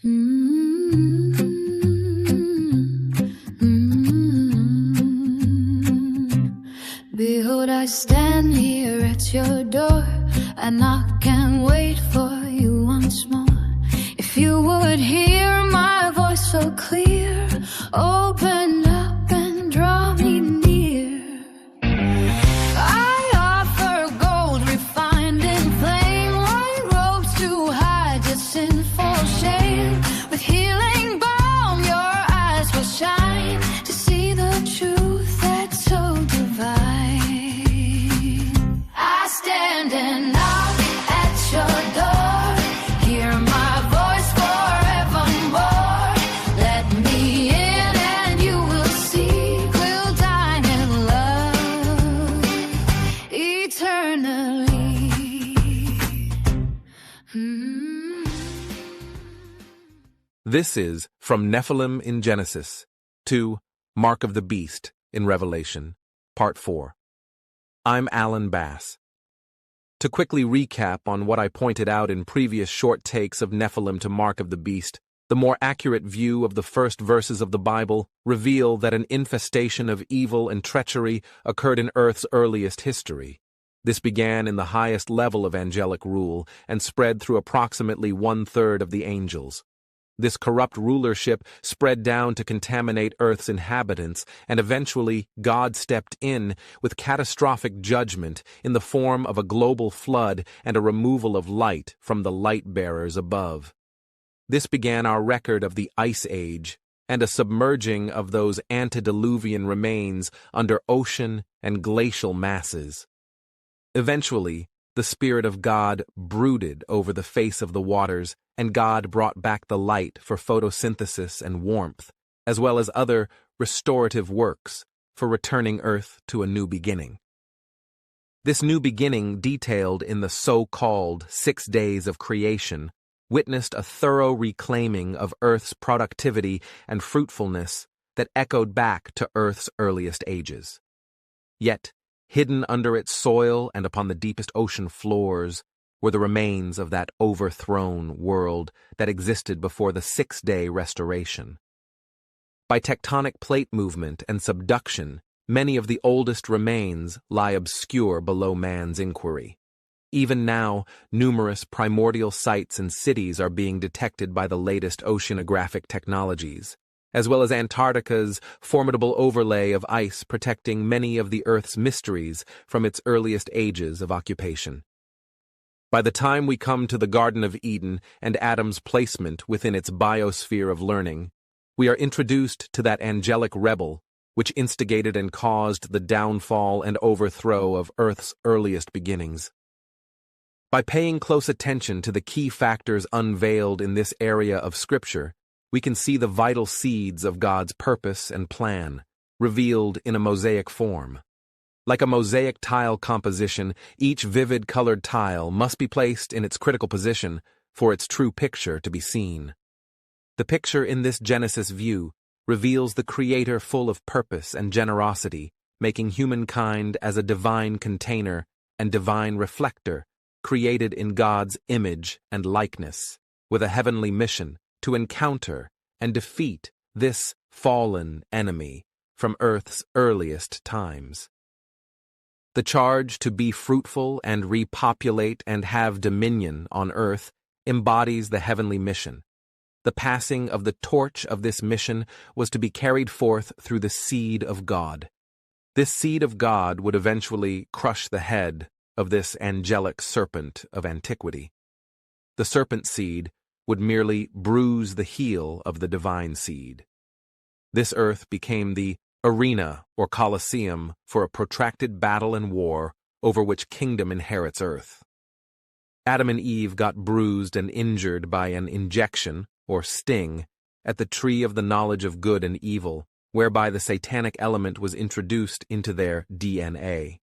Mm-hmm. Behold, I stand here at your door, and I can wait for you once more. If you would hear my voice so clear, open up and draw me near. I offer gold refined in flame, white robes to hide your sinful shame. With healing balm, your eyes will shine to see the truth that's so divine. I stand and knock at your door, hear my voice forevermore. Let me in and you will see we'll dine in love eternally. This is From Nephilim in Genesis to Mark of the Beast in Revelation, Part 4. I'm Alan Bass. To quickly recap on what I pointed out in previous short takes of Nephilim to Mark of the Beast, the more accurate view of the first verses of the Bible reveal that an infestation of evil and treachery occurred in Earth's earliest history. This began in the highest level of angelic rule and spread through approximately 1/3 of the angels. This corrupt rulership spread down to contaminate Earth's inhabitants, and eventually God stepped in with catastrophic judgment in the form of a global flood and a removal of light from the light-bearers above. This began our record of the Ice Age and a submerging of those antediluvian remains under ocean and glacial masses. Eventually, the Spirit of God brooded over the face of the waters, and God brought back the light for photosynthesis and warmth, as well as other restorative works for returning Earth to a new beginning. This new beginning, detailed in the so-called 6 days of creation, witnessed a thorough reclaiming of Earth's productivity and fruitfulness that echoed back to Earth's earliest ages. Yet, hidden under its soil and upon the deepest ocean floors were the remains of that overthrown world that existed before the 6-day restoration. By tectonic plate movement and subduction, many of the oldest remains lie obscure below man's inquiry. Even now, numerous primordial sites and cities are being detected by the latest oceanographic technologies, as well as Antarctica's formidable overlay of ice protecting many of the Earth's mysteries from its earliest ages of occupation. By the time we come to the Garden of Eden and Adam's placement within its biosphere of learning, we are introduced to that angelic rebel which instigated and caused the downfall and overthrow of Earth's earliest beginnings. By paying close attention to the key factors unveiled in this area of Scripture, we can see the vital seeds of God's purpose and plan, revealed in a mosaic form. Like a mosaic tile composition, each vivid colored tile must be placed in its critical position for its true picture to be seen. The picture in this Genesis view reveals the Creator full of purpose and generosity, making humankind as a divine container and divine reflector, created in God's image and likeness, with a heavenly mission to encounter and defeat this fallen enemy from Earth's earliest times. The charge to be fruitful and repopulate and have dominion on Earth embodies the heavenly mission. The passing of the torch of this mission was to be carried forth through the seed of God. This seed of God would eventually crush the head of this angelic serpent of antiquity. The serpent seed would merely bruise the heel of the divine seed. This earth became the arena or Colosseum for a protracted battle and war over which kingdom inherits Earth. Adam and Eve got bruised and injured by an injection, or sting, at the tree of the knowledge of good and evil, whereby the satanic element was introduced into their DNA.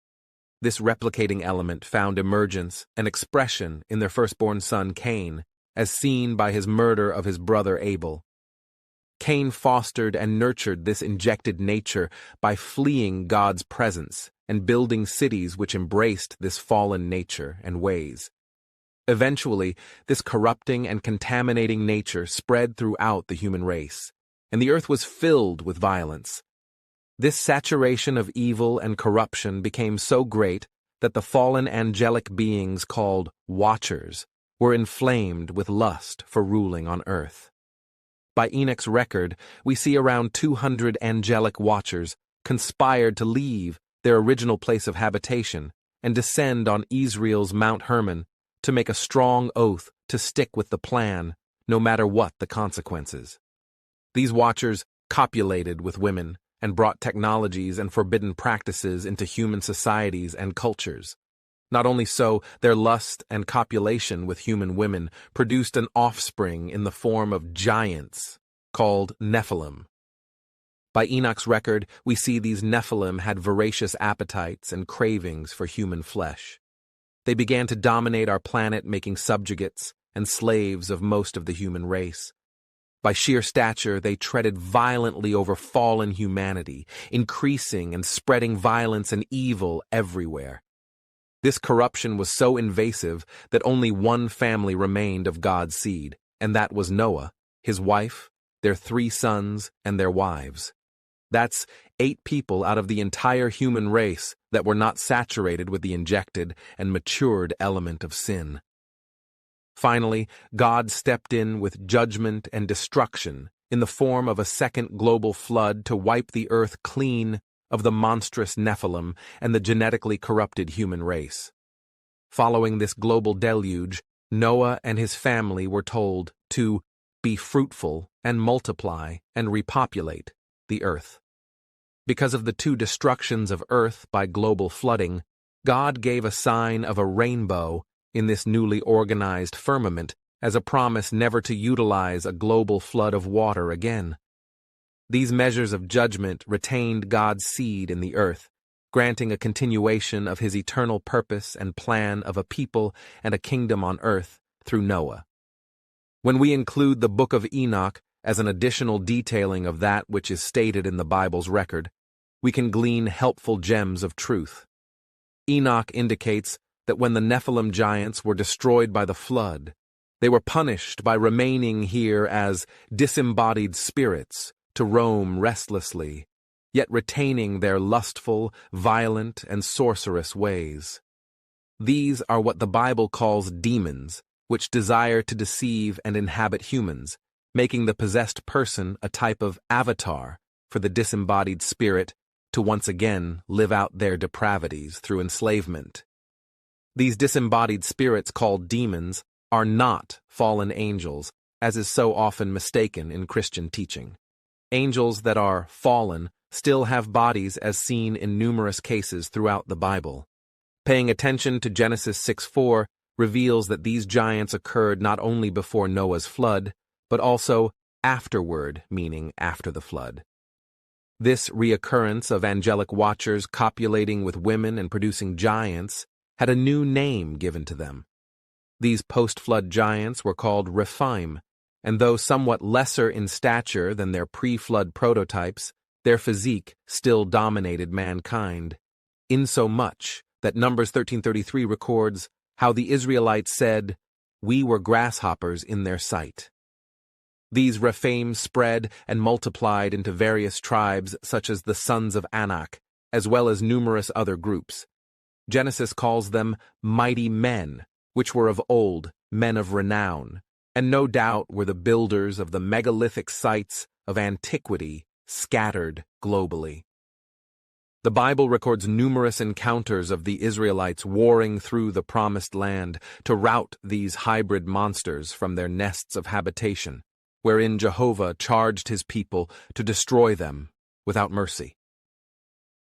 This replicating element found emergence and expression in their firstborn son Cain, as seen by his murder of his brother Abel. Cain fostered and nurtured this injected nature by fleeing God's presence and building cities which embraced this fallen nature and ways. Eventually, this corrupting and contaminating nature spread throughout the human race, and the earth was filled with violence. This saturation of evil and corruption became so great that the fallen angelic beings called Watchers were inflamed with lust for ruling on earth. By Enoch's record, we see around 200 angelic Watchers conspired to leave their original place of habitation and descend on Israel's Mount Hermon to make a strong oath to stick with the plan, no matter what the consequences. These Watchers copulated with women and brought technologies and forbidden practices into human societies and cultures. Not only so, their lust and copulation with human women produced an offspring in the form of giants called Nephilim. By Enoch's record, we see these Nephilim had voracious appetites and cravings for human flesh. They began to dominate our planet, making subjugates and slaves of most of the human race. By sheer stature, they treaded violently over fallen humanity, increasing and spreading violence and evil everywhere. This corruption was so invasive that only one family remained of God's seed, and that was Noah, his wife, their 3 sons, and their wives. That's 8 people out of the entire human race that were not saturated with the injected and matured element of sin. Finally, God stepped in with judgment and destruction in the form of a second global flood to wipe the earth clean of the monstrous Nephilim and the genetically corrupted human race. Following this global deluge, Noah and his family were told to be fruitful and multiply and repopulate the earth. Because of the 2 destructions of earth by global flooding, God gave a sign of a rainbow in this newly organized firmament as a promise never to utilize a global flood of water again. These measures of judgment retained God's seed in the earth, granting a continuation of his eternal purpose and plan of a people and a kingdom on earth through Noah. When we include the book of Enoch as an additional detailing of that which is stated in the Bible's record, we can glean helpful gems of truth. Enoch indicates that when the Nephilim giants were destroyed by the flood, they were punished by remaining here as disembodied spirits to roam restlessly, yet retaining their lustful, violent, and sorcerous ways. These are what the Bible calls demons, which desire to deceive and inhabit humans, making the possessed person a type of avatar for the disembodied spirit to once again live out their depravities through enslavement. These disembodied spirits called demons are not fallen angels, as is so often mistaken in Christian teaching. Angels that are fallen still have bodies as seen in numerous cases throughout the Bible. Paying attention to Genesis 6:4 reveals that these giants occurred not only before Noah's flood, but also afterward, meaning after the flood. This reoccurrence of angelic watchers copulating with women and producing giants had a new name given to them. These post-flood giants were called Rephaim, and though somewhat lesser in stature than their pre-flood prototypes, their physique still dominated mankind, insomuch that Numbers 13:33 records how the Israelites said, "We were grasshoppers in their sight." These Rephaim spread and multiplied into various tribes such as the sons of Anak, as well as numerous other groups. Genesis calls them mighty men, which were of old, men of renown, and no doubt were the builders of the megalithic sites of antiquity scattered globally. The Bible records numerous encounters of the Israelites warring through the promised land to rout these hybrid monsters from their nests of habitation, wherein Jehovah charged his people to destroy them without mercy.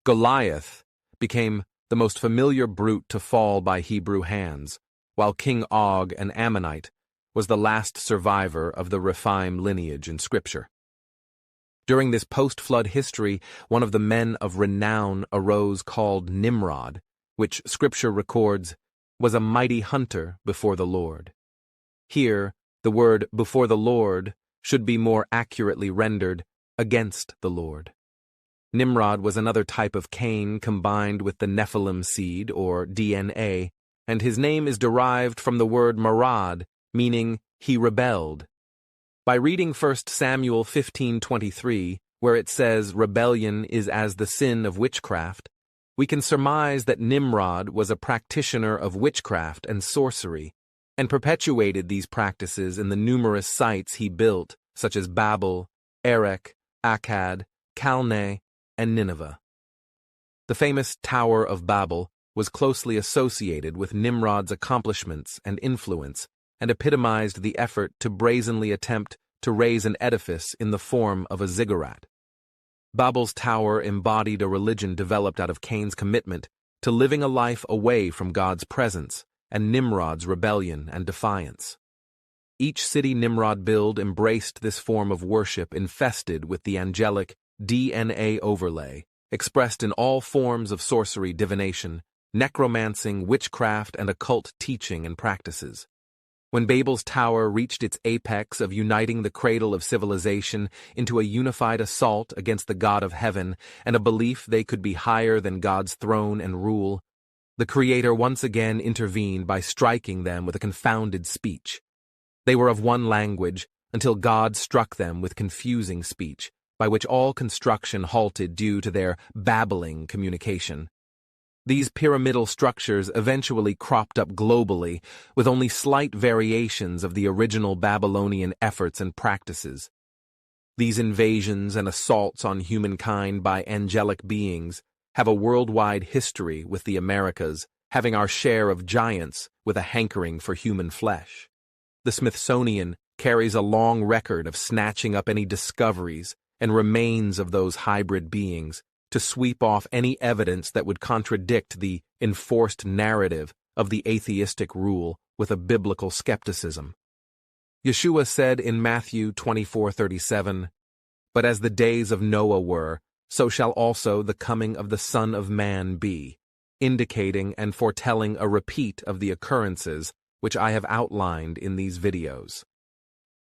Goliath became the most familiar brute to fall by Hebrew hands, while King Og, an Ammonite, was the last survivor of the Rephaim lineage in Scripture. During this post-flood history, one of the men of renown arose called Nimrod, which Scripture records was a mighty hunter before the Lord. Here, the word "before the Lord" should be more accurately rendered "against the Lord." Nimrod was another type of Cain combined with the Nephilim seed, or DNA, and his name is derived from the word marad, meaning he rebelled. By reading 1 Samuel 15:23, where it says rebellion is as the sin of witchcraft, we can surmise that Nimrod was a practitioner of witchcraft and sorcery, and perpetuated these practices in the numerous sites he built, such as Babel, Erech, Akkad, Calneh, and Nineveh. The famous Tower of Babel was closely associated with Nimrod's accomplishments and influence, and epitomized the effort to brazenly attempt to raise an edifice in the form of a ziggurat. Babel's tower embodied a religion developed out of Cain's commitment to living a life away from God's presence and Nimrod's rebellion and defiance. Each city Nimrod built embraced this form of worship infested with the angelic DNA overlay, expressed in all forms of sorcery, divination, necromancing, witchcraft, and occult teaching and practices. When Babel's tower reached its apex of uniting the cradle of civilization into a unified assault against the God of heaven and a belief they could be higher than God's throne and rule, the Creator once again intervened by striking them with a confounded speech. They were of one language until God struck them with confusing speech, by which all construction halted due to their babbling communication. These pyramidal structures eventually cropped up globally, with only slight variations of the original Babylonian efforts and practices. These invasions and assaults on humankind by angelic beings have a worldwide history, with the Americas having our share of giants with a hankering for human flesh. The Smithsonian carries a long record of snatching up any discoveries and remains of those hybrid beings, to sweep off any evidence that would contradict the enforced narrative of the atheistic rule with a biblical skepticism. Yeshua said in Matthew 24:37, "But as the days of Noah were, so shall also the coming of the Son of Man be," indicating and foretelling a repeat of the occurrences which I have outlined in these videos.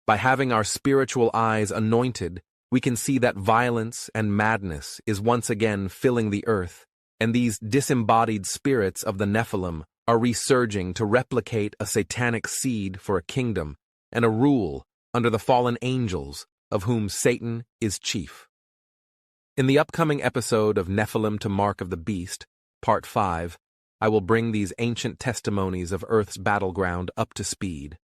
By having our spiritual eyes anointed, we can see that violence and madness is once again filling the earth, and these disembodied spirits of the Nephilim are resurging to replicate a satanic seed for a kingdom and a rule under the fallen angels, of whom Satan is chief. In the upcoming episode of Nephilim to Mark of the Beast, Part 5, I will bring these ancient testimonies of Earth's battleground up to speed.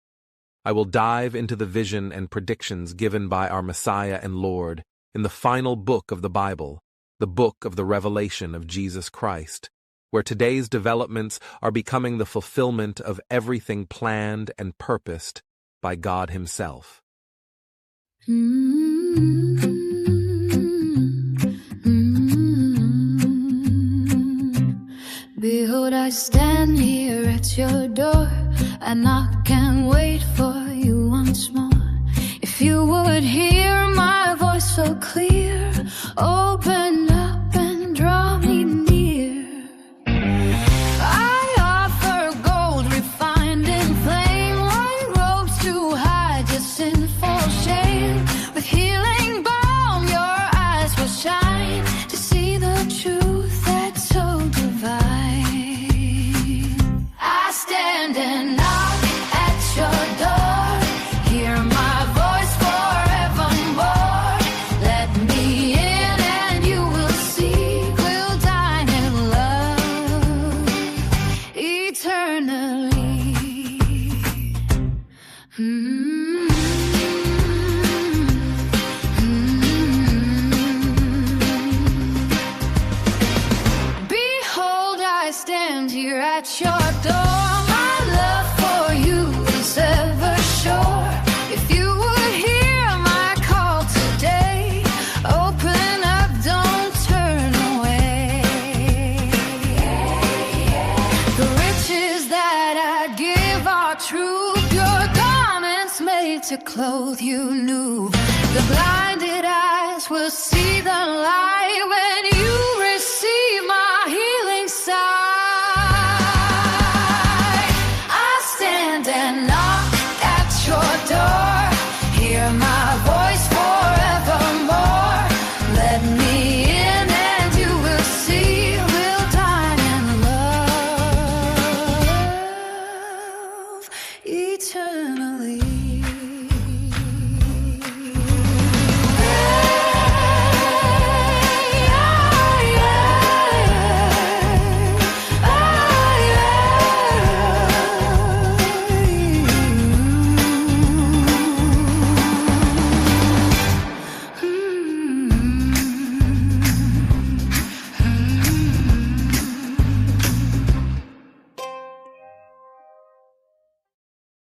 I will dive into the vision and predictions given by our Messiah and Lord in the final book of the Bible, the book of the Revelation of Jesus Christ, where today's developments are becoming the fulfillment of everything planned and purposed by God Himself. Behold, I stand here at your door, and I can't wait for you once more. If you would hear my voice so clear, open up and draw me near. I offer gold refined in flame, white robes to hide your sinful shame. With healing balm, your eyes will shine to see the truth that's so divine. I stand and knock at your door, hear my voice forevermore. Let me in and you will see, we'll dine in love eternally. Behold, I stand here at your door. My love for you is ever sure. If you would hear my call today, open up, don't turn away. The riches that I give are true, pure garments made to clothe you new. The blinded eyes will see the light when you